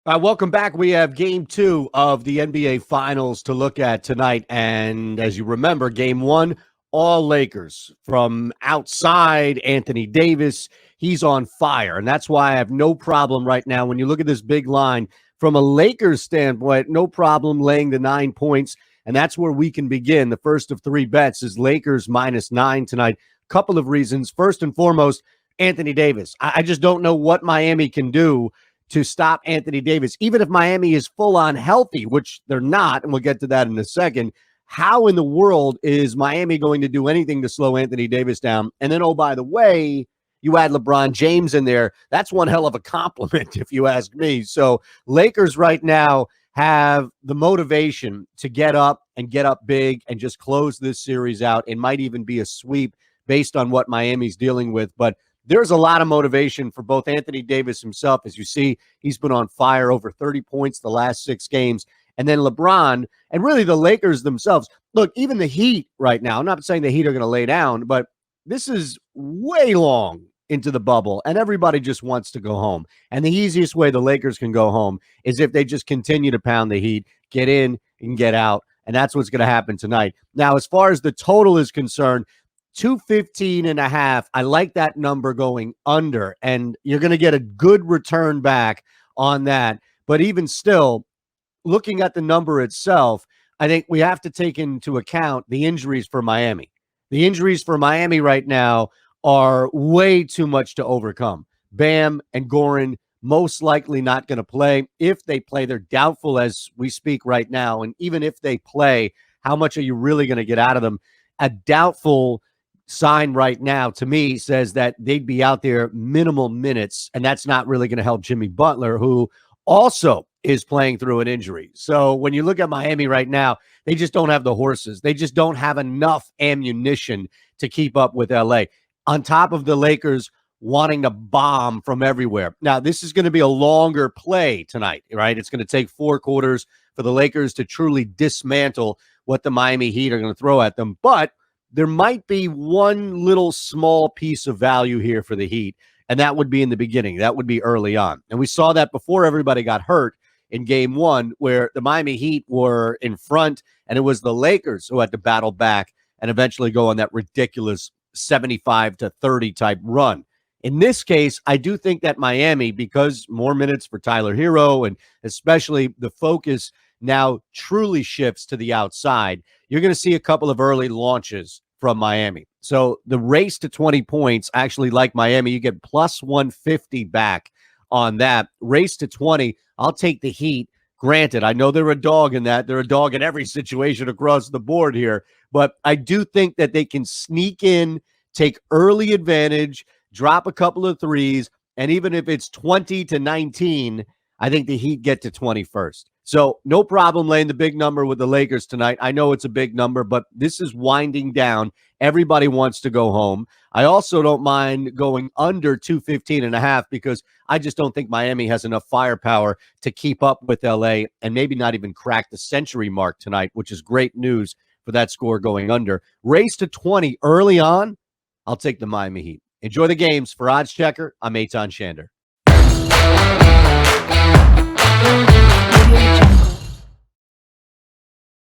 Welcome back. We have game two of the NBA Finals to look at tonight. And as you remember, game one, all Lakers. From outside, Anthony Davis, he's on fire. And that's why I have no problem right now. When you look at this big line, from a Lakers standpoint, no problem laying the 9 points. And that's where we can begin. The first of three bets is Lakers -9 tonight. Couple of reasons. First and foremost, Anthony Davis. I just don't know what Miami can do to stop Anthony Davis, even if Miami is full on healthy, which they're not, and we'll get to that in a second. How in the world is Miami going to do anything to slow Anthony Davis down? And then, oh, by the way, you add LeBron James in there. That's one hell of a compliment, if you ask me. So Lakers right now have the motivation to get up and get up big and just close this series out. It might even be a sweep based on what Miami's dealing with. But there's a lot of motivation for both Anthony Davis himself. As you see, he's been on fire, over 30 points the last 6 games. And then LeBron and really the Lakers themselves. Look, even the Heat right now, I'm not saying the Heat are going to lay down, but this is way long into the bubble, and everybody just wants to go home. And the easiest way the Lakers can go home is if they just continue to pound the Heat, get in and get out. And that's what's going to happen tonight. Now, as far as the total is concerned, 215.5. I like that number going under, and you're going to get a good return back on that. But even still, looking at the number itself, I think we have to take into account the injuries for Miami. The injuries for Miami right now are way too much to overcome. Bam and Goran most likely not going to play. If they play, they're doubtful as we speak right now. And even if they play, how much are you really going to get out of them? A doubtful sign right now to me says that they'd be out there minimal minutes, and that's not really going to help Jimmy Butler, who also is playing through an injury. So when you look at Miami right now, they just don't have the horses. They just don't have enough ammunition to keep up with LA. On top of the Lakers wanting to bomb from everywhere. Now, this is going to be a longer play tonight, right? It's going to take 4 quarters for the Lakers to truly dismantle what the Miami Heat are going to throw at them. But there might be one little small piece of value here for the Heat, and that would be in the beginning. That would be early on. And we saw that before everybody got hurt in game one, where the Miami Heat were in front, and it was the Lakers who had to battle back and eventually go on that ridiculous 75-30 type run. In this case, I do think that Miami, because more minutes for Tyler Hero, and especially the focus now truly shifts to the outside, you're going to see a couple of early launches from Miami. So the race to 20 points, actually, like Miami, you get plus 150 back on that. Race to 20, I'll take the Heat. Granted, I know they're a dog in that. They're a dog in every situation across the board here. But I do think that they can sneak in, take early advantage, drop a couple of threes, and even if it's 20-19, I think the Heat get to 20 first. So no problem laying the big number with the Lakers tonight. I know it's a big number, but this is winding down. Everybody wants to go home. I also don't mind going under 215.5 because I just don't think Miami has enough firepower to keep up with LA and maybe not even crack the century mark tonight, which is great news for that score going under. Race to 20 early on, I'll take the Miami Heat. Enjoy the games. For OddsChecker, I'm Eytan Shander.